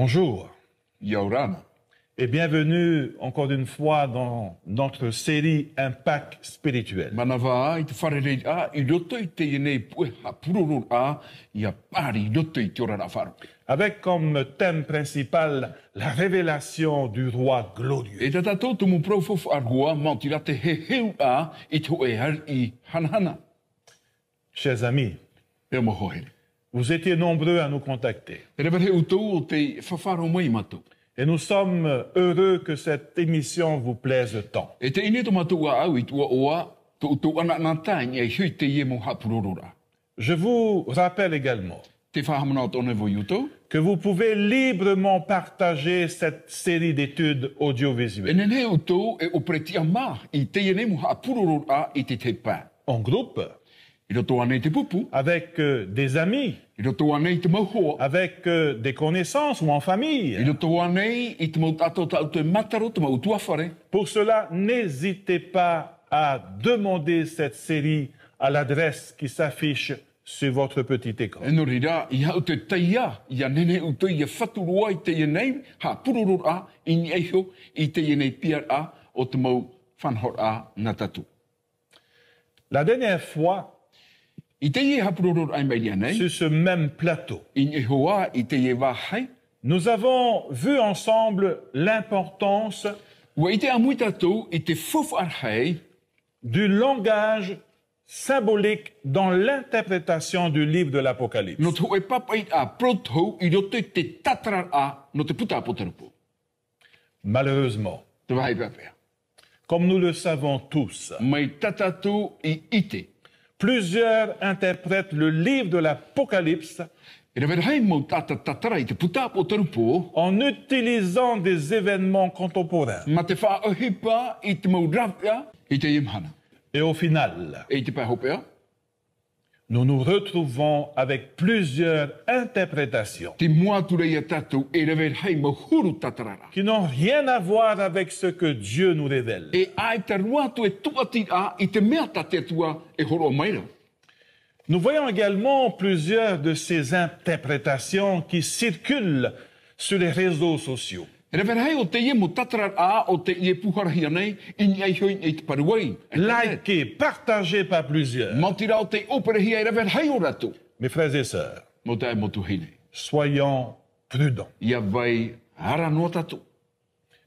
Bonjour Yaurana. et bienvenue encore une fois dans notre série Impact spirituel. Manava i te wharerei a i roto i te ienei pue ha pururu a i a pari roto i te ora na wharu. Avec comme thème principal la révélation du roi glorieux. E tata tōtu mu profofu arhua mautira te he heu a i te oe har I hanahana. Chers amis, E mo hohere. vous étiez nombreux à nous contacter E rewa he utou o te whawharo mai matu. et nous sommes heureux que cette émission vous plaise tant. E te ine to matu a au i tua oa to utou ana na taing e hui te ie mo ha pururura. Je vous rappelle également Te whahamana o tōne vo yutou. que vous pouvez librement partager cette série d'études E audiovisuelles nene utou e opreti a ma i te ienei mo ha pururura i te te pā. en groupe I roto anei te pupu. avec des amis, I roto anei te mauhoa. avec des connaissances ou en I famille. roto anei i te mau tato tau te mataro, te mau tuawhare. Pour cela, n'hésitez pas à demander cette série à l'adresse qui s'affiche sur votre petit écran. E nori rā, I hau te teia, I a nene uto I a whaturua I te ienei, ha pururur a, I ni eiho, I te ienei piar a, o te mau whanhor a na tatu. La dernière fois, I te ie ha pururur ai mai nei, sur ce même plateau, I ni eiho a, I te ie wahai, nous avons vu ensemble l'importance ua I te amui tatu, I te whuf arhei, du langage symbolique dans l'interprétation du livre de l'Apocalypse. no te hoe papai a proto, I roto I te tatarar a, no te puta apotarupu. Malheureusement, Te wahai papea. comme nous le savons tous, Mai tatatu I ite. plusieurs interprètent le livre de l'Apocalypse E rewa hei mau tata tatara I te puta apotarupu, en utilisant des événements contemporains. ma te whaohipa I te mau rawea, I te imhana. Et au final, E te pahopea, nous nous retrouvons avec plusieurs interprétations te muature ia tatu e rewa hei mau huru tatarara. qui n'ont rien à voir avec ce que Dieu nous révèle. E ai te ruatu e tuati a I te mea tatetua e horo maira. Nous voyons également plusieurs de ces interprétations qui circulent sur les réseaux sociaux. E rewa hei o te ie mo tatarara a o te ie puharahia nei, I ni ai hoi I te paruai. Likées, partagées par plusieurs. Mautira o te operahia e rewa hei o ratu. Mes frères et sœurs, Mo te ai motu hine. soyons prudents. Ia vai hara noa tatu.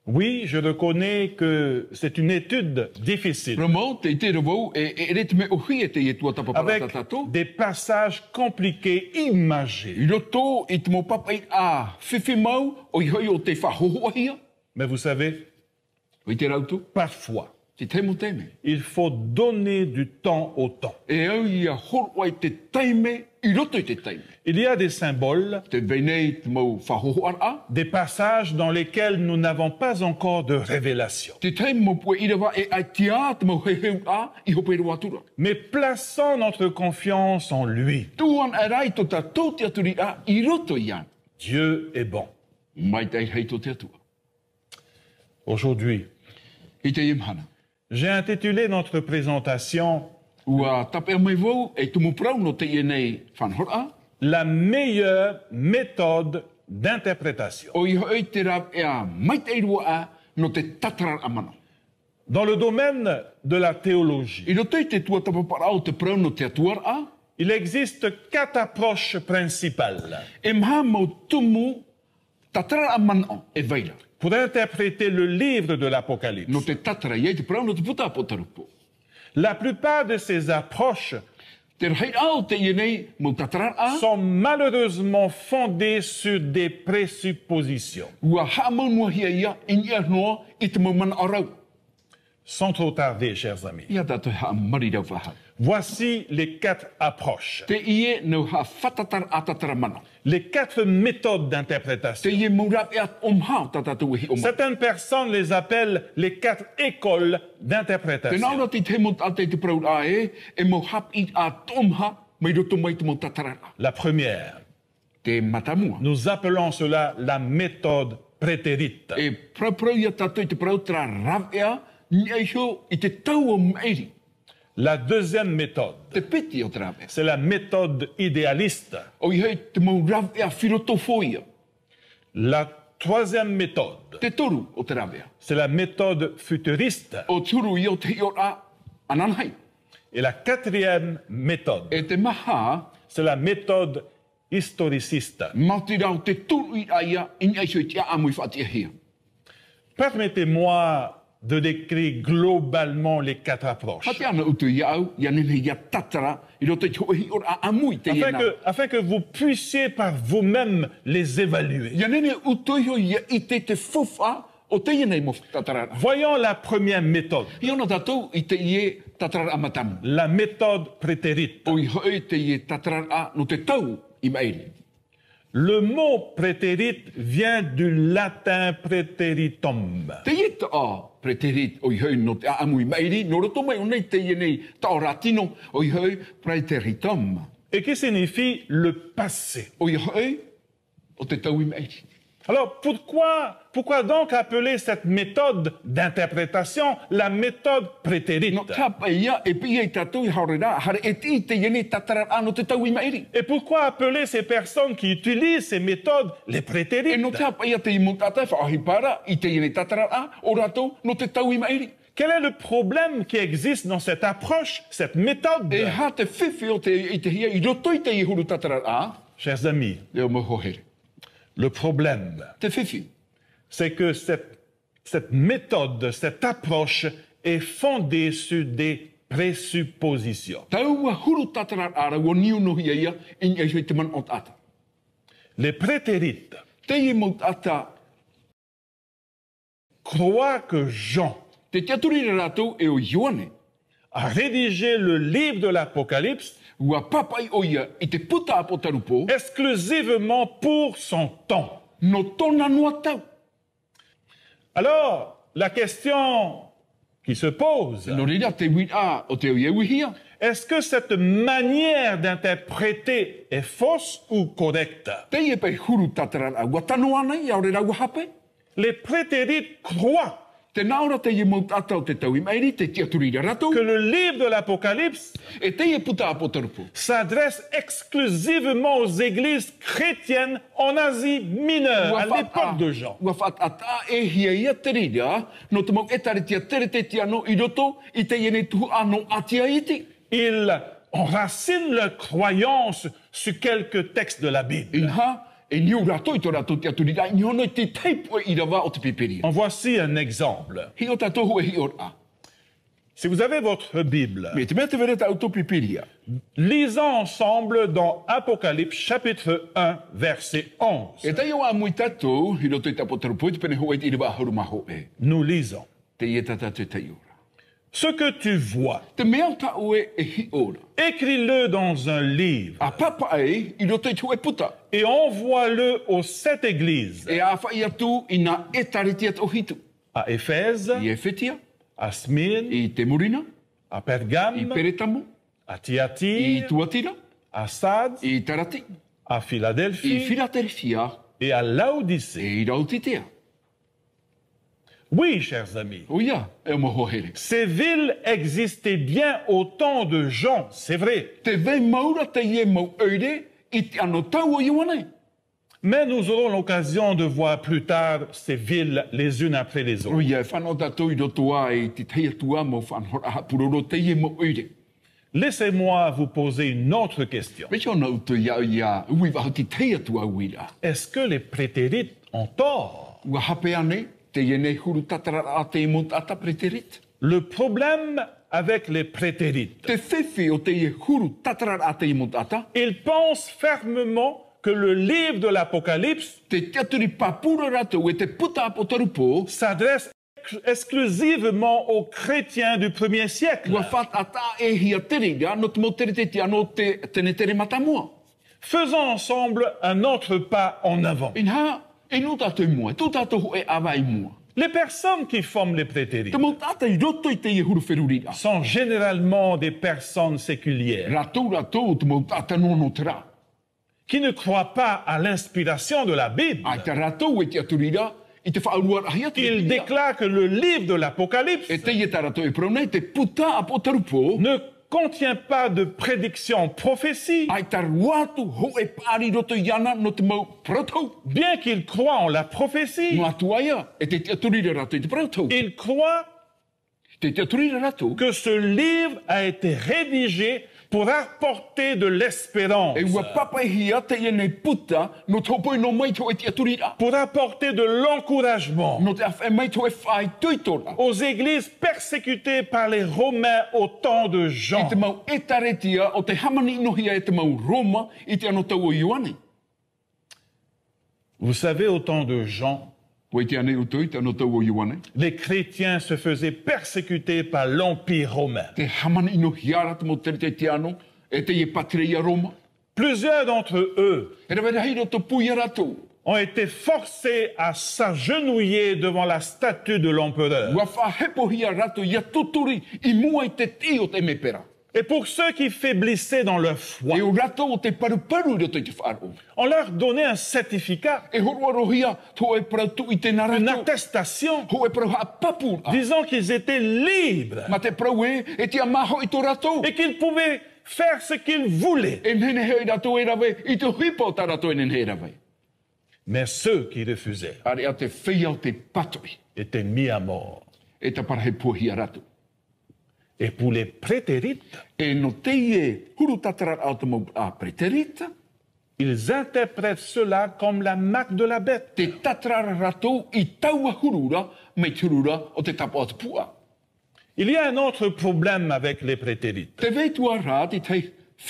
Oui, je reconnais que c'est une étude difficile, Ramo, te te revau, e re te me ohi e te ie tua tapapara avec tatu. des passages compliqués, imagés. I roto I te mo papai a whiwhi mau o I hoi o te whahohoahia. Mais vous savez, O I te rautu, parfois, te temo teme. il faut donner du temps au temps. E au ia horo ai te taime, I roto I te taime. Il y a des symboles, Te veinei te mau whahohoar a. des passages dans lesquels nous n'avons pas encore de révélation. Te taime mo pue I rewa e ai tia te mau heheu a I hope I rewa tura. Mais plaçons notre confiance en lui. Tuan e rai to ta tō te aturi a I roto I an. Dieu est bon. Mai tai hei to te atua. Aujourd'hui, I te imhana. j'ai intitulé notre présentation Ua tape mai vau e tumu prau no te ienei whanhor a. La meilleure méthode d'interprétation. O I hoi te rau e a mai te irua a no te tatarar a mana. Dans le domaine de la théologie, I roto I te tua tapapara o te prau no te atuar a. il existe 4 approches principales E maha mau tumu tatarar a mana e veira. pour interpréter le livre de l'Apocalypse. No te tatara iei te prau no te puta apotarupu. La plupart de ces approches Te rei ao te ienei mau tatarar a. sont malheureusement fondées sur des présuppositions. Ua haa mau mua hia ia in ia noa I te mau mana arau. Sans trop tarder, chers amis, Ia tato haa mari rau waha. voici les 4 approches, Te ie no haa whatatar a tatara mana. les 4 méthodes Te d'interprétation. ie mau rau e at omhao tatatu e hi oma. Certaines personnes les appellent les 4 écoles Te d'interprétation. naura te te mot a te prau a e mau hap I a tomha mai roto mai te mau tatara a. La première, Te matamua. nous appelons cela la méthode prétérite. E prau ia tato I te prau tra rav ea, ni ai ho I te tau o meiri. La deuxième méthode, Te peti o tra ea. c'est la méthode idéaliste. O I hei te mau rav ea whiroto foia. La troisième méthode, Te toru o te rawea. c'est la méthode futuriste. O turu i o te iora ananhai. Et la quatrième méthode, E te maha, c'est la méthode historiciste. mauti rau te turu i aia, ini aisho i tia amui whati ahia. Permettez-moi de décrire globalement les quatre approches, Hati ana utu i au, ia nene ia tatara, i roto i te hohi ora amui te iena. afin que vous puissiez par vous-même les évaluer. Ia nene utu i ia i te fufa o te ienei mo tatara. Voyons la première méthode, I ona tatou i te ie tatara amatamu. la méthode prétérite. O i hoi te ie tatara no te tau i maeri. Le mot prétérite vient du latin préteritum. Te ie ta a preterit o i hoi no te amu i maeri, no roto mai o nei te ienei ta o ratino o i hoi preteritum. Et qui signifie le passé. O i hoi o te tau i maeri. Alors pourquoi donc appeler cette méthode d'interprétation la méthode prétérite? No tapa ia e pia i tatou i haurera, hare e ti te ienei tatara no te tau i maeri. Et pourquoi appeler ces personnes qui utilisent ces méthodes les E prétérites? no tapa ia te i mutata whaahipara i te ienei tatara o ratou no te tau i maeri. Quel est le problème qui existe dans cette approche, cette méthode? E ha te whiwhi o te i te hia i roto i te i huru tatara Chers amis, leo mo hohere. le problème, Te whiwhi. c'est que cette méthode, cette approche est fondée sur des présuppositions. Taua huru tatara ara wo niu no hia ia in ai te man o tata. Les prétérites Te i mo tata croient que Jean te teaturi ratou e o Ioane a rédigé le livre de l'Apocalypse ua papai o ia i te puta apo tarupo exclusivement pour son temps. no tona noa tau. Alors, la question qui se pose, No rira te wira o te oia wihia. est-ce que cette manière d'interpréter est fausse ou correcte? Te i e pai huru tatara a ua tano ana i aore rau hape. Les prétérites croient Te naora te i mo tata o te tau i maeri te teaturi ratou. que le livre de l'Apocalypse E te i puta apo tarupo. s'adresse exclusivement aux églises chrétiennes en Asie mineure, à l'époque de Jean. Ua whaata e hia ia te rira, no te mau e tare tia tere te tia no i roto, i te iene tuhu ano atia iti. Ils enracinent leurs croyances sur quelques textes de la Bible. Inha, e niu rato i to rato tia turira, i hono i te taipu e i rawa o te piperia. En voici un exemple. Hi o tatohu e hi o a. Si vous avez votre Bible, Me te mea te vereta auto piperia. lisons ensemble dans Apocalypse chapitre 1, verset 11. E tai o a mui tatou, hi roto i tapo tarupo, i te pene hoa i te iriwa haru maho e. Nous lisons. Te ie tata te tai ora. Ce que tu vois, Te mea ta ue e hi ora. écris-le dans un livre A papa e, i roto i tu e puta. et envoie-le aux 7 églises, E a whai atu i nga e tariti at o hitu. à Éphèse, I e whetia, à Smyrne, i te murina, à i Pergame, peretamo, à i Thyatire, tuatira, à Sardes, i tarati, à i Philadelphie Philadelphia, et à e Laodicée. i rautitea. Oui, chers amis, O ia, e o moho here. ces villes existaient bien au temps de Jean, c'est vrai. Te vei maura te ie mau eire, i te ano tau o iwane. Mais nous aurons l'occasion de voir plus tard ces villes les unes après les O autres. ia, e whanau tatou i roto a e te teia tua mo whanhora hapuroro te ie mau eire. Laissez-moi vous poser une autre question. Me ona uto ia, ui waho te teia tua uira. Est-ce que les prétérites ont tort? Ua hape ane, te ie nei huru tatara a te imut ata preterit. Le problème avec les prétérites, Te whewhi o te ie huru tatara a te imut ata, ils pensent fermement que le livre de l'Apocalypse te teaturi papura rato e te puta apo tarupo, s'adresse exclusivement aux chrétiens du 1er siècle. ua what ata e hia terira, no te mo tere te tia no te tene tere matamua. Faisons ensemble un autre pas en avant. Inha, e no tatou mua, tō tatou e awai mua. Les personnes qui forment les prétérites Te mo tata i roto i te ie huru wherurira. sont généralement des personnes séculières Ratou, te mo tata nono tera. qui ne croient pas à l'inspiration de la Bible. Ai te ratou e te aturira, i te whaurua rahia te Ils déclarent que le livre de l'Apocalypse E te ie tarato e praunei, te puta apo tarupo, ne contient pas de prédiction, prophétie. Ai ta ruatu ho e pari roto iana no te mau prautau. Bien qu'il croit en la prophétie, No atu aia, e te aturira rato i te prautau. il croit Te aturira rato. que ce livre a été rédigé pour apporter de l'espérance, E ua papa hia te nei puta no topoi no mai to e te aturira. pour apporter de l'encouragement No te awhe mai to e whai tuitora. aux églises persécutées par les Romains au temps de I Jean. te mau e taretia o te hamani inohia e te mau Roma i te anota o Ioane. Vous savez, au temps de Jean, Wai te ane uto i te anota o Ioane. les chrétiens se faisaient persécuter par l'Empire romain. Te hamani inohia rata mo te te ano e te e patria Roma. Plusieurs d'entre eux E rawe rahi roto pui rato. ont été forcés à s'agenouiller devant la statue de l'empereur. Ua whahepo hia rato ia tuturi i mua i te tio te mepera. Et pour ceux qui faiblissaient dans leur foi, E o rato o te paru roto i te whaaro. on leur donnait un certificat, E horo hia to e prautu i te une narato. attestation, Ho e prau ha papu. disant qu'ils étaient libres Ma te prau e te amaho i to rato. et qu'ils pouvaient faire ce qu'ils voulaient. E nene hei rato e rawe i te hipo ta rato e nene hei rawe. Mais ceux qui refusaient Are a te whia o te patoi. étaient mis à mort. E ta parahe puhi a rato. Et pour les prétérites, E no te e huru tatara au te mau a preterita. ils interprètent cela comme la marque de la bête. Te tatara rato i taua hurura me turura o te tapa o te pua. Il y a un autre problème avec les prétérites, Te veitua rā i te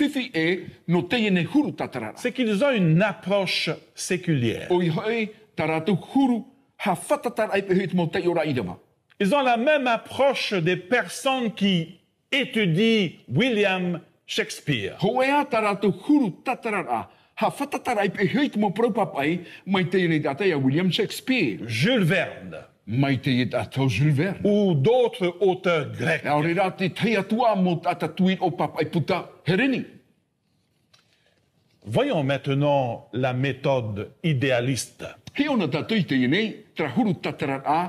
whiwhi e no te e ne huru tatara. c'est qu'ils ont une approche séculière. O i hoi ta rato huru ha whatatara e pehe te mo te ora irawa. Ils ont la même approche des personnes qui étudient William Shakespeare. Ho ea ta rato huru tatara a. Ha whatatara e pehe te mo propapai mai te e ne data a William Shakespeare. Jules Verne Mai te e data Jules Verne. ou d'autres auteurs grecs. E aore rā te te atua mo tata tui o papai puta hereni. Voyons maintenant la méthode idéaliste. He ona tātou i te nei, tra huru tatara a,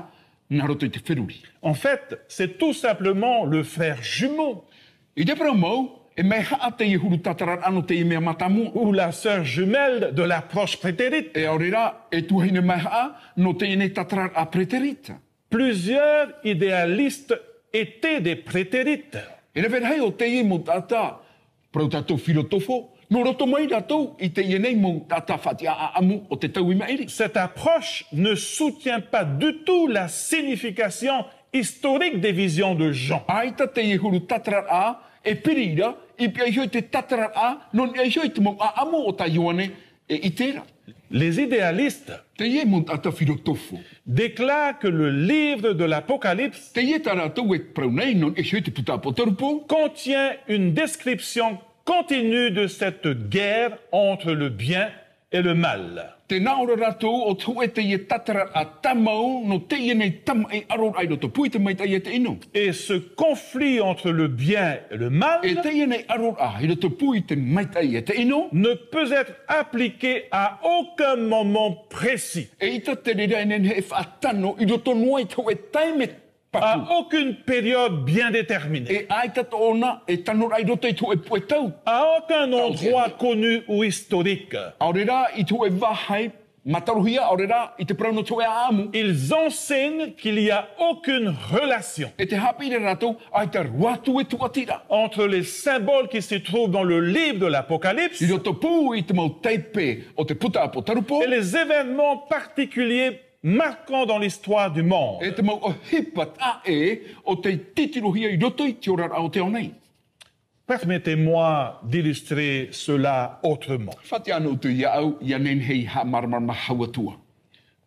nā roto i te whiruri. En fait, c'est tout simplement le frère jumeau I te parau mau, e mei haa te i huru tatara ano te i mea matamu. ou la sœur jumelle de l'approche prétérite. E aore rā, e tuhine mei haa, no te i nei tatara a preterita. Plusieurs idéalistes étaient des prétérites. E rewe hei o te i mo tata, prau tātou filotofo, no roto mai rātou i te i nei mo tata whatia a amu o te tau i maeri. Cette approche ne soutient pas du tout la signification historique des visions de Jean. Aita te i huru tatara a, e pirira, i pia hioi te tatara a, non e hioi te mo a amu o ta Ioane e i tera. Les idéalistes Te ie mo tata filotofo. déclarent que le livre de l'Apocalypse Te ie tā rātou e prau nei non e hioi te puta po tarupo. contient une description continue de cette guerre entre le bien et le mal. Te naora rātou o tu e te ie tatara a tamau no te ie nei tama e aro ai roto pui te mai ta ie te ino. Et ce conflit entre le bien et le mal E te ie nei aro ai roto pui te mai ta ie te ino. ne peut être appliqué à aucun moment précis, E ita te rira enen he whaatano i roto noai tau e taime à paku. aucune période bien déterminée, E ai tata ona e tano ai roto i tu e pue tau. à aucun endroit connu ou historique. Aore rā i tu e wahai mataruhia, aore rā i te prauno tu e amu. Ils enseignent qu'il n'y a aucune relation E te hapi re rātou ai te ruatu e tuatira. entre les symboles qui se trouvent dans le livre de l'Apocalypse I roto pū i te mau teipe o te puta apo tarupo. et les événements particuliers marquants dans l'histoire du monde. E te mau o hipa ta e o te titirohia i roto i te ora o te onei. Permettez-moi d'illustrer cela autrement. Whati anu tu ia au, ia nen hei ha marmar mahaua tua.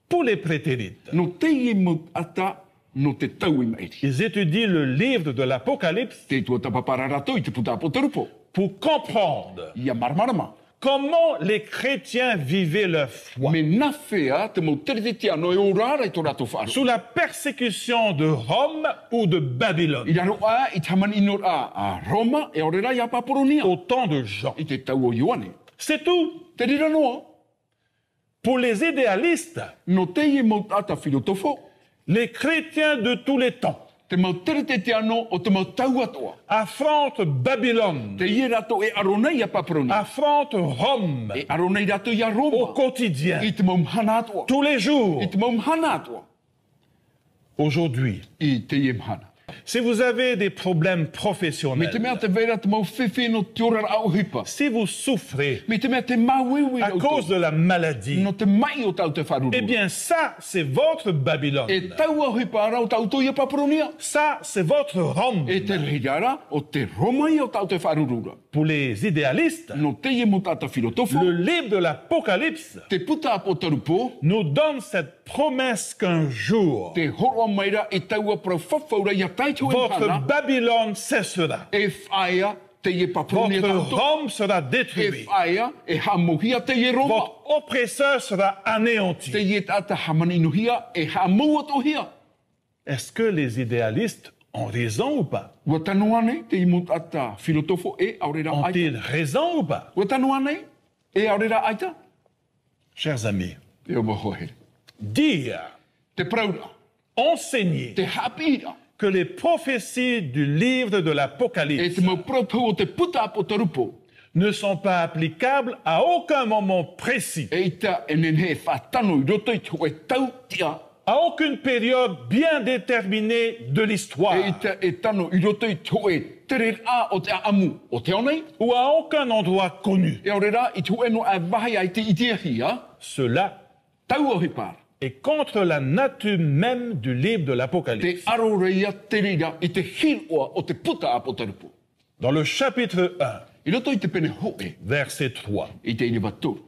Pour les prétérites, No te i mo ata, no te tau i maeri. ils étudient le livre de l'Apocalypse Te tua tapapara rato i te puta apo tarupo. pour comprendre Ia marmarama. comment les chrétiens vivaient leur foi Me na whea te mau teriti ano e o rara i tō rato whaaro. sous la persécution de Rome ou de Babylone I raro a i taman inor a Roma e ore rai a paporonia. au temps de Jean. I te tau o Ioane. C'est tout. Te rira noa. Pour les idéalistes, No te i mo ata filotofo. les chrétiens de tous les temps, te mau tere te ano o te mau tau atoa. affronte Babylone, Te ie rato e aronei a paproni. affronte Rome E aronei rato i a au Roma. quotidien, I te mau mhana atoa. tous les jours. I te mau mhana atoa. Aujourd'hui, I te ie mhana. si vous avez des problèmes Me te professionnels, mea te veira te mau whiwhi no te ora au hipa. si vous souffrez Me te mea te mauiwi à o cause tau. de la maladie, No te mai o tau te wharuru. eh bien ça, c'est votre Babylone. E tau au hipa ara o tau tau ia papronia. Ça, c'est votre Rome. E te rehiara o te Roma ia o tau te wharurura. Pour les idéalistes, No te ie mo tata filotofo. le livre de l'Apocalypse Te puta apo tarupo. nous donne cette promesse qu'un jour, Te horoa maira e taua pro whawhaura ia taito e votre pana. Babylone cessera. E whaia te ie papronia Votre tauto. Rome sera E détruite. whaia e hamohia te ie Roma. Votre oppresseur sera Te anéanti. ie tata hamaninohia e hamua tohia. Est-ce que les idéalistes ont raison ou pas? Ua tanu ane te imu tata filotofo e aurera aita. Ont-ils raison ou pas? Ua tanu ane e aurera aita. Chers amis, Te o mohohere. dire, Te praura. enseigner Te hapira. que les prophéties du livre de E l'Apocalypse te mau protau o te puta apo tarupo. ne sont pas applicables à aucun moment précis, E ita e nenhe whatano i roto i tō e tau tia. à aucune période bien déterminée de l'histoire, E ita e tano i roto i tō e tere a o te amu o te onei. ou à aucun endroit connu. E aurera i tō e no a vahe ai te itiahia. Cela Tau o hipara. est contre la nature même du livre de Te l'Apocalypse. aro reia te rira i te hiroa o te puta apo tarupo. Dans le chapitre 1, I roto i te pene hoe verset 3, i te ine waturu.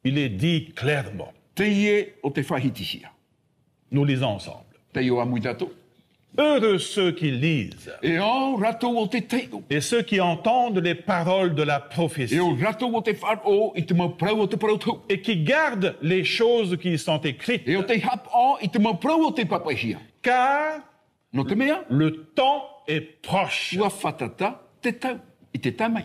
il est dit clairement, Te ie o te whahitihia. nous lisons ensemble, Te io amui tato. heureux ceux qui lisent E o rato o te teigo. et ceux qui entendent les paroles de la E prophétie o rato o te wharo i te mau prau o te prau tau. et qui gardent les choses qui y sont écrites, E o te hap o i te mau prau o te papahia. car No te mea, le temps est proche. ua whatata te tau i te tamai.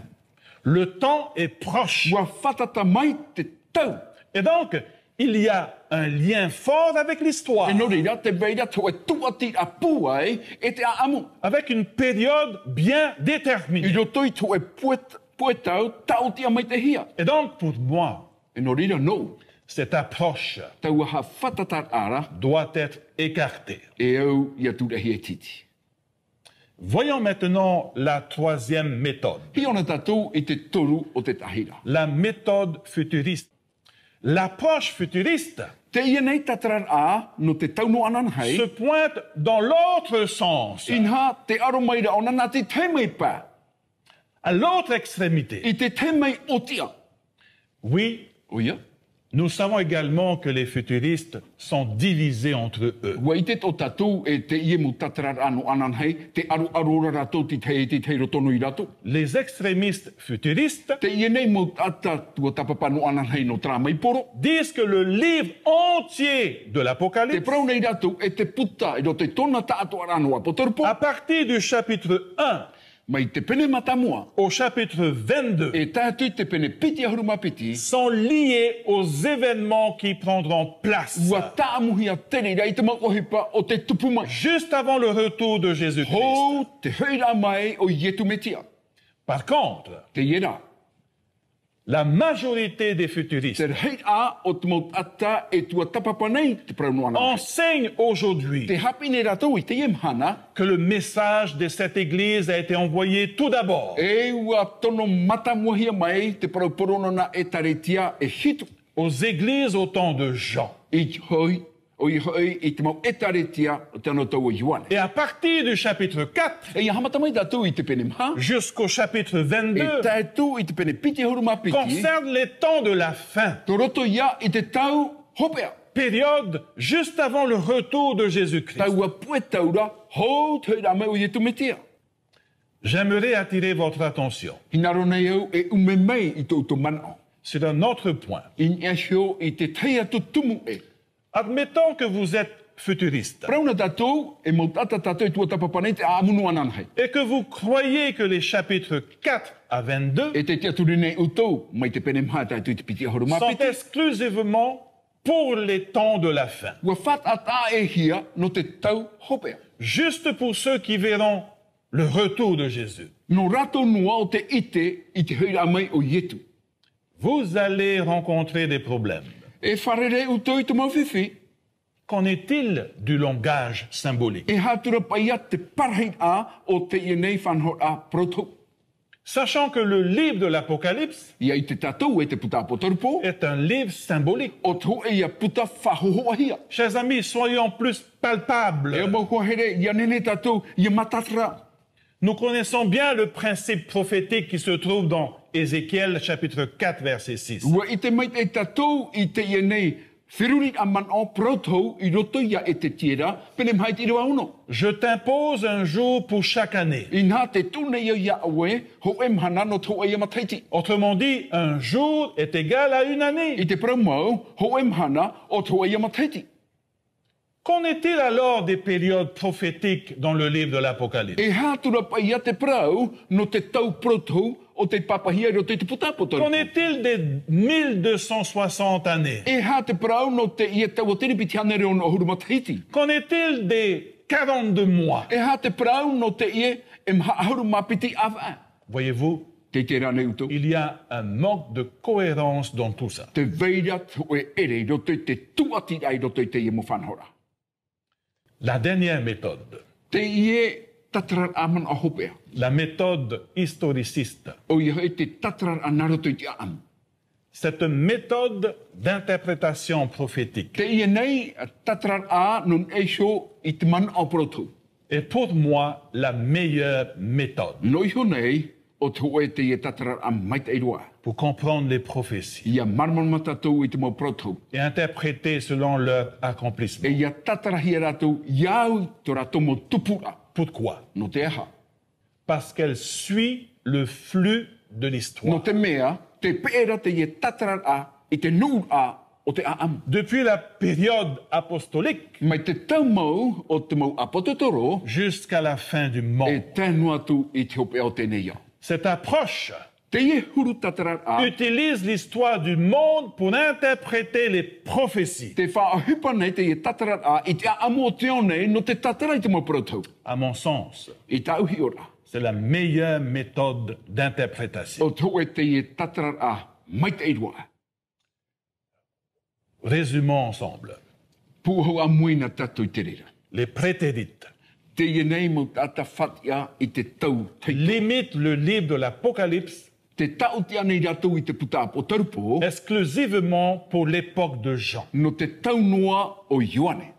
Le temps est proche. Ua whatata mai te tau. Et donc, il y a un lien fort avec l'histoire, E no reira te veira tō e tuati a puai e te a amu. avec une période bien I déterminée. roto i tō e puetau tau tia mai te hia. Et donc, pour moi, E no reira no. cette approche Tau ha whatata ara doit être écartée. e au ia tūrehi e titi. Voyons maintenant la troisième méthode, Hi ona tatou i te toru o te tahira. la méthode futuriste. L'approche futuriste Te ia nei tatarar a no te tauno anan hei. se pointe dans l'autre sens, Inha te aro maira o nana te te mai pa. à l'autre extrémité. I te te mai o tia. Oui, O ia? nous savons également que les futuristes sont divisés entre eux. Wa i te o tatou e te ia mu tatarar ano anan hei. Te aro arora rato ti te rotono i rato. Les extrémistes futuristes Te ia nei mu ata tua tapapano anan hei no tra mai poro. disent que le livre entier de Te l'Apocalypse, prau nei rato e te puta i ro te tona ta ato arano a potorpo. à partir du chapitre 1 Mai te pene matamua. au chapitre 22, E tātu te pene piti ahuruma piti. sont liés aux événements qui prendront place Ua tāmuhi a tere rei te makohipa o te tupuma. juste avant le retour de Jésus-Christ. Ho te heira mai o ietu metia. Par contre, Te iera. la majorité des futuristes Te heira o te maut ata e tua tapapanei te praunoana. enseignent aujourd'hui Te hapi ne ratou i te iemhana. que le message de cette Église a été envoyé tout d'abord E ua tono matamuhia mai te prauporonona e taretia e hitu. aux églises au temps de Jean. I hoi. O i hoi i te mau e taretia o te ano tau o Ioane. Et à partir du chapitre 4 E ia hamata mai datou i te pene mha. jusqu'au chapitre E 22 tātu i te pene piti ahuruma piti. concerne les temps de la fin, To roto ia i te tau hopea. période juste avant le retour de Jésus-Christ. Taua pue taura, hou te rame o ietu metia. J'aimerais attirer votre attention Hinaro nei au e ume mei i tō tō mana. sur un autre point. In eahio i te teia tō tumu e. Admettons que vous êtes futuriste Prauna tatou e mo tata tatou i tua tapapane te amunu ananhei. et que vous croyez que les chapitres 4 à 22 E te tia turi nei utou, mai te pene mha tai tui te piti ahuru sont mapiti. exclusivement pour les temps de la fin. Ua what ata e hia no te tau hopea. juste pour ceux qui verront le retour de Jésus. No rato noa o te ite i te heira mai o ietu. Vous allez rencontrer des problèmes. E wharere uto i te mawhiwhi, Qu'en est-il du langage symbolique? e hatura paia te parhei a o te ienei whanhor a proto. Sachant que le livre de l'Apocalypse Ia i te tatou e te puta apotarupo, est un livre symbolique. o te ho e ia puta whahohoahia. Chers amis, soyons plus E palpables. o mau kua here, ia nene tatou, ia matatra. Nous connaissons bien le principe prophétique qui se trouve dans Ézéchiel chapitre 4 verset 6. Ua i te mai e tatou i te ienei, whiruri a man o proto i roto ia e te tira, pene mhai te rewa uno. Je t'impose un jour pour chaque année. I nā te tūne ia awe, ho e mhana no tō e ia mataiti. Autrement dit, un jour est égal à une année. I te praumau, ho e mhana o tō e ia mataiti. Qu'en est-il alors des périodes prophétiques dans le livre de l'Apocalypse? E hātura pai ia te prau, no te tau proto, o te papahia ro te putapoto. Qu'en est-il des 1260 années? E hā te prau, no te ia tau o tiripi tiane reo no huru mataiti. Qu'en est-il des 42 mois? E hā te prau, no te ie, e mha ahuru mapiti awa. Voyez-vous, Te te rane uto. il y a un manque de cohérence dans tout ça. Te veira o e ere, ro te tuati ai ro te ie mo whanhora. La dernière méthode, Te ie tatrar aman a hopea. la méthode historiciste, O ia e te tatrar a naroto i te aam. cette méthode d'interprétation prophétique Te ie nei tatrar a nun eisho i te man au proto. est pour moi la meilleure méthode No iho nei o te oe te ie tatrar a maita i roa. pour comprendre les prophéties Ia marman matatou i te mo proto. et interpréter selon leur E accomplissement. ia tatarahi ratou iau to ratou mo tupura. Pourquoi? No te aha. Parce qu'elle suit le flux de No l'histoire. te mea, te peera te ie tatrar a i te nuu a o te aam. Depuis la période apostolique Mai te taumau o te mau apototoro jusqu'à la fin du e monde. tēnu atu i te hope o tēnei au. Cette approche Te ie huru tatrar a, utilise l'histoire du monde pour interpréter les prophéties. te whaahupa nei te ie tatrar a, i te amo o te nei no te tatara i te mo proto. À mon sens, I te auhi ora. c'est la meilleure méthode d'interprétation. O te oe te ie tatrar a, mai te irua. Résumons ensemble. Puho a muina tatu i te rira. Les prétérites Te ie nei mo tata whatia i te tau te limitent le livre de l'Apocalypse Te tau te anei ratou i te puta o tarupo, exclusivement pour l'époque de Jean. no te tau noa o Ioane.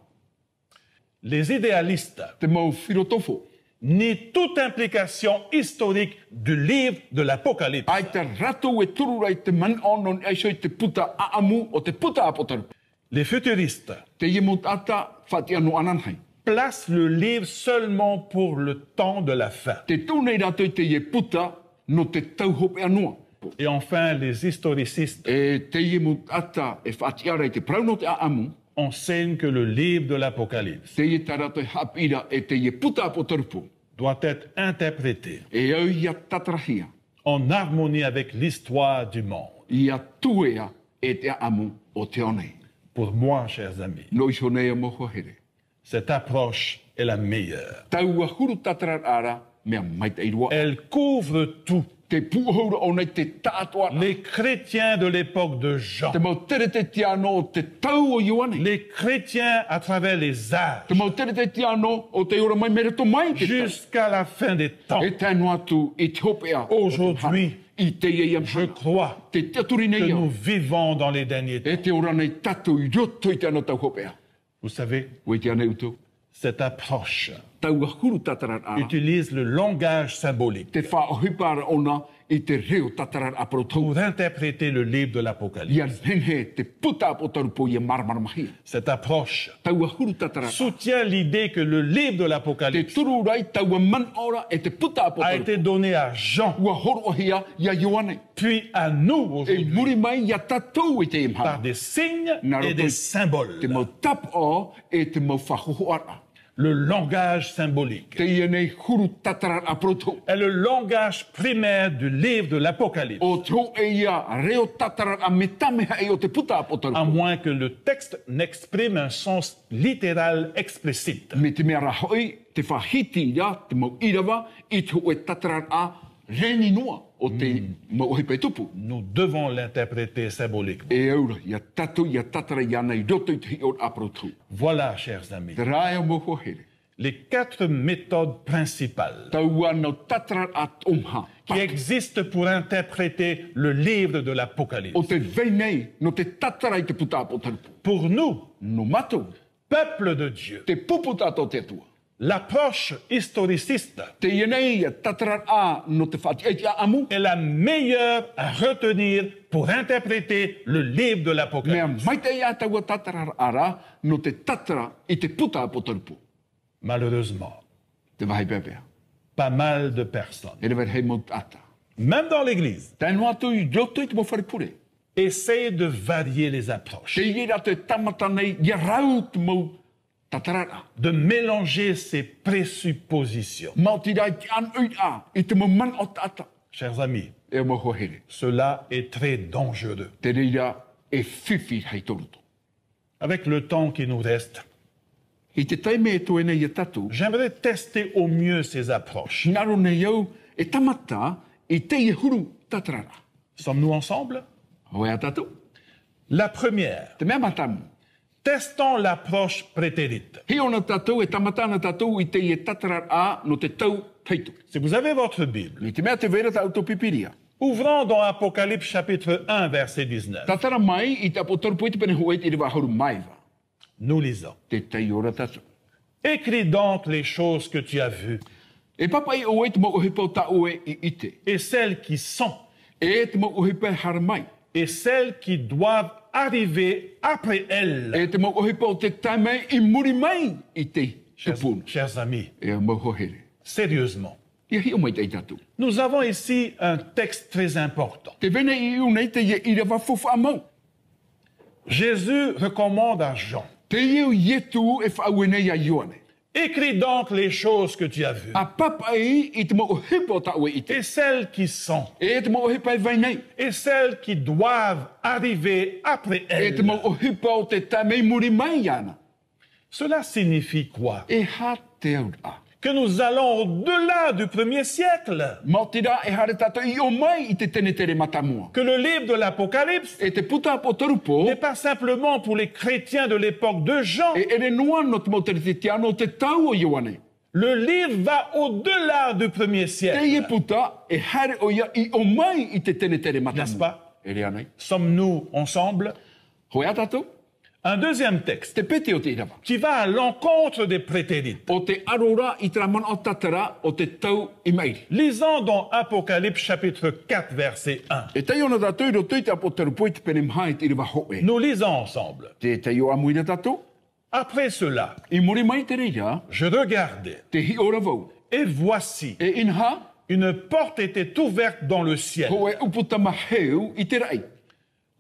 Les idéalistes Te mau whirotofo. nient toute implication historique du livre de l'Apocalypse. Ai te ratou e tururai te man onon eisho i te puta aamu o te puta apo tarupo. Les futuristes Te ie mo tata whatia no ananhai. placent le livre seulement pour le temps de la fin. Te tūnei ratou i te ie puta no te tau hope anua. Et enfin, les historicistes E te ie mo tata e whatiara i te prau no te aamu, enseignent que le livre de l'Apocalypse te ie tarato e hapira e te ie puta apo tarupo. doit être interprété E au ia tatarahia, en harmonie avec l'histoire du monde. ia tuea e te aamu o te onei. Pour moi, chers amis, No iso nei a moho here. cette approche est la meilleure. Taua huru tatarar ara mea mai te irua. Elle couvre tout. Te puhoura o nei te tātua. Les chrétiens de l'époque de Jean, Te mau tere te tiano o te tau o Ioane. les chrétiens à travers les âges, Te mau tere te tiano o te ora mai mere to mai te tau. jusqu'à la fin des temps. E tēnu atu i te hopea. Aujourd'hui, I te ia je crois Te taturi nei que nous au. vivons dans les derniers temps. E te ora nei tatu i roto i te ano tau hopea. Vous savez, Oi te ane utu. cette approche Taua huru tatarar ara. utilise le langage symbolique Te whaohipara ona i te reo tatarar aprotou. pour interpréter le livre de l'Apocalypse. Ia nenhe te puta apotarupo ia marmara mahia. Cette approche Taua huru tatarar. soutient l'idée que le livre de Te l'Apocalypse turu rai taua man ora e te puta a apotarupo. été donné à Jean, Ua horo ahia ia Ioane. puis à nous E aujourd'hui, muri mai ia tatou i te par imha. des signes Nā et roto des te symboles. mau tap o e te mau whahoho ara. le langage symbolique te ia nei huru tatara a proto. est le langage primaire du livre de l'Apocalypse, O tō e ia reo tatara a metameha e o te puta a potaru. à moins que le texte n'exprime un sens littéral explicite. Me te mea rahoi, te whahiti ia, te mau irawa, i te o e tatara a reni noa o te mau hipai tupu. Nous devons l'interpréter symboliquement. E aura, ia tatu, ia tatara ia nei roto i te hi o a proto. Voilà, chers amis, Te rāia mo hohere. les 4 méthodes principales Taua no tatara a omha. qui existent pour interpréter le livre de l'Apocalypse. O te veinei, no te tatara i te puta a potaru. Pour nous, No matou, peuple de Dieu, te puputa to te atua. l'approche historiciste Te ienei ia tatara a no te whati eiti a amu. est la meilleure à retenir pour interpréter le livre de Mea l'Apocalypse. mai te ia taua tatara ara no te tatara i te puta a potaru. Malheureusement, Te wahi pepea. pas mal de personnes, E rewer hei mo ata. même dans l'Église, Tēnu atu i roto i te mo wharepure. essayent de varier les approches, Te iera te tamata nei, ia rau te mo tatarara. de mélanger ces présuppositions. Mau ti rai ki an uit a, i te mo man o tata. Chers amis, E mo hohere. cela est très dangereux. Te reira e whiwhi hei toruto. Avec le temps qui nous reste, I te taime e toene ia tatu, j'aimerais tester au mieux ces approches. naro nei au e tamata i te i huru tatarara. Sommes-nous ensemble? Hoe a tatu? La première, Te mea matamu. testons l'approche prétérite. Hi ona tatu e tamata na tatu i te i tatarara a no te tau peitu. Si vous avez votre Bible, Ni te mea te vera ta autopipiria. ouvrons dans Apocalypse chapitre 1, verset 19. Tatara mai i te apotoru pui te pene huet i rewa horu maiva. Nous lisons. Te tei ora tatu. Écris donc les choses que tu as vues E papa i oe te mo uhipa ta oe i ite. et celles qui sont E te mo uhipa hara mai. et celles qui doivent arriver après elles. E te mo uhipa te taimei i muri mai i te tupunu. Chers amis, E mo hohere. sérieusement, Ia hi o mai tei tatu. nous avons ici un texte très important. Te vene i unei te i rewa fufa amau. Jésus recommande à Jean, Te iu ietu e whaauene ia ioane. écris donc les choses que tu as vues A papa i te mo uhipa ta oe i te. et celles qui sont E te mo uhipa e vainei. et celles qui doivent arriver après E te elles. mo uhipa o te taimei muri mai ana. Cela signifie quoi? E ha te aura. Que nous allons au-delà du 1er siècle. Mau tira e hare tato i o mai i te tene tere matamua. Que le livre de l'Apocalypse E te puta apo torupo, n'est pas simplement pour les chrétiens de l'époque de Jean. e ere noa no te motere te tiano te tau o Ioane. Le livre va au-delà du 1er Te siècle. ie puta e hare o ia i o mai i te tene tere N'est-ce matamua. pas? Ere anei. Sommes-nous ensemble? Hoi a tato, Un deuxième texte te pete o te irawa. qui va à l'encontre des prétérites. O te arora i te ramana o tatara o te tau i mairi. Lisons dans Apocalypse chapitre 4, verset 1. E tei ona tato i ro tui te apo torupo i te pene mhai te iriwa hoe. Nous lisons ensemble. Te tei o amuira tato, Après cela, i muri mai te reira, je regardais, te hi ora vau. et voici, E inha, une porte était ouverte dans le ciel. ho e uputa maheu i te rai.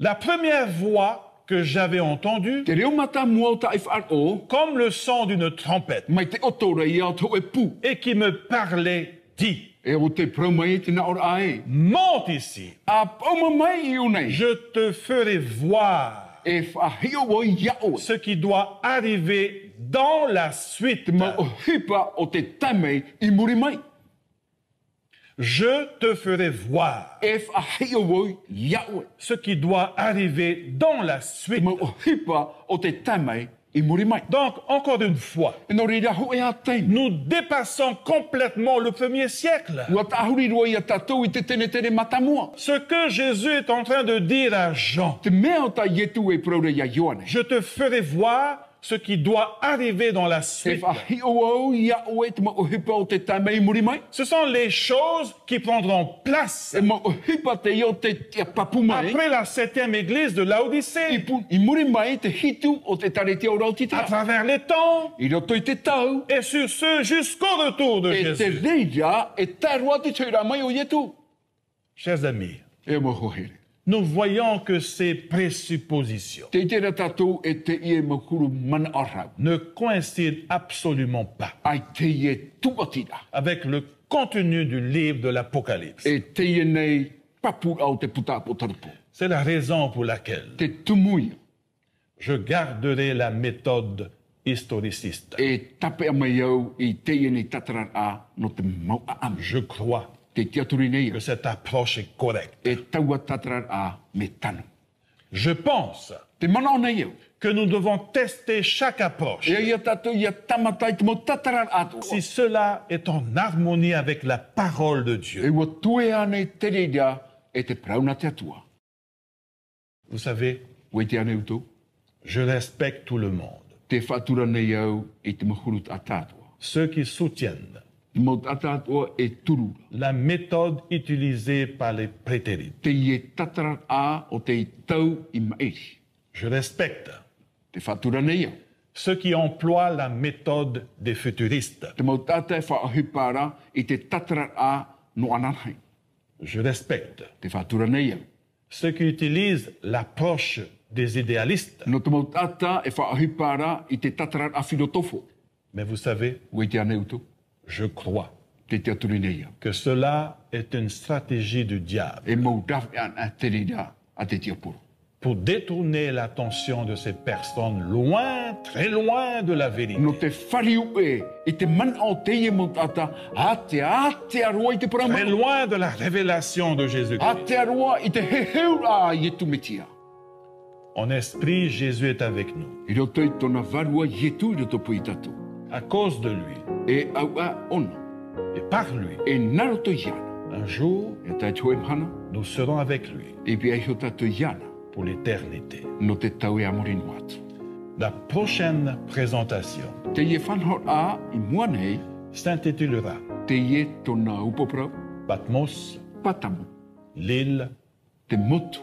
La première voix que j'avais entendue, Te reo mata mua o ta if ar o, comme le son d'une trompette, mai te otora i au tau e pu. et qui me parlait, dit, E o te prau mai te na ora ae. monte ici, A pauma mai i unei. je te ferai voir E whahio o ia o. ce qui doit arriver dans la suite. Te mau o hipa o te tamei i muri mai. Je te ferai voir E whahio o ia o. ce qui doit arriver dans la Te suite. mau o hipa o te tamei i muri mai. Donc, encore une fois, E no reira ho e a teim. nous dépassons complètement le 1er siècle. Ua tahuri roa i a tatou i te tene tere matamua. Ce que Jésus est en train de dire à Jean, Te mea o ta ietu e praure ia Ioane. je te ferai voir ce qui doit arriver dans la E suite. whahio o ia o e te mau o hipa o te tamei i muri mai. Ce sont les choses qui prendront place E mau o hipa te i o te papu mai. après la 7e église de Laodicée, I muri mai te hitu o te taretia o à rautita. travers les temps, I roto i te tau. et sur ce jusqu'au retour de E te Jésus. reira e tarua te tūra mai o ietu. Chers amis, E mo hohere. nous voyons que ces présuppositions Te tera tātou e te ie makuru mana arau. ne coïncident absolument pas Ai te ie tuatira. avec le contenu du livre de l'Apocalypse. E te ie nei papu au te puta po tarupu. C'est la raison pour laquelle Te tumui je garderai la méthode historiciste. e tape a mai au i te ie nei tataran a no te mau a am. Je crois Te tiaturi nei que cette approche est correcte. e taua tataran a me tanu. Je pense Te mana o nei au. que nous devons tester chaque approche E ia tātou ia tamatai te mo tataran atu. si cela est en harmonie avec la parole de E Dieu. ua tue ane te reira e te prauna te atua. Vous savez, Ue te ane utou. je respecte tout le monde. Te whatura nei au i te mahurut a tātua. Ceux qui soutiennent Te mo a tātua e turu. la méthode utilisée par les prétérites. Te ie tataran a o te i tau i maeri. Je respecte Te whatura nei au. ceux qui emploient la méthode des futuristes. Te mo tata e whaahupara i te tataran a no ananhai. Je respecte Te whatura nei au. ceux qui utilisent l'approche des idéalistes. No te mo tata e whaahupara i te tataran a filotofo. Mais vous savez, Ue te ane utou. je crois Te te aturi nei au. que cela est une stratégie du diable E mo dawe an a te reira a te tiapuru. pour détourner l'attention de ces personnes loin, très loin de la vérité. No te whariu i te man o te ie mo tata a te aroa i te Très parama. loin de la révélation de A Jésus-Christ. te aroa i te heheura i e tumetia. En esprit, Jésus est avec nous. I roto i tona varua i e tu i roto pui tatu. À cause de lui E au a ona. et par lui, E naroto iana. un jour, E tai tue mhana. nous serons avec lui E pia i ho tatu iana. pour l'éternité. No te tau e amorinu atu. La prochaine présentation Te ie whanhor a i mua nei. s'intitulera Te ie tona upoprau. Patmos, Patamu. l'île Te motu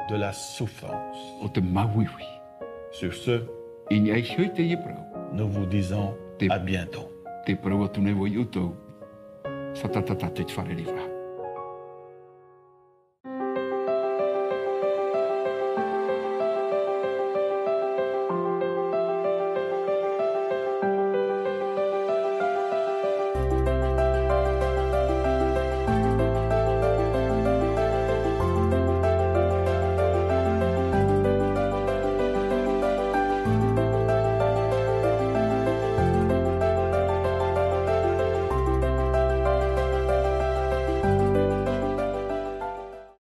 de la souffrance. o te mawiwi. Sur ce, I ni ai hoi te ie prau. nous vous disons Te- à bientôt. Te prau atu nei wai utou. Whatatata te te whareriwa.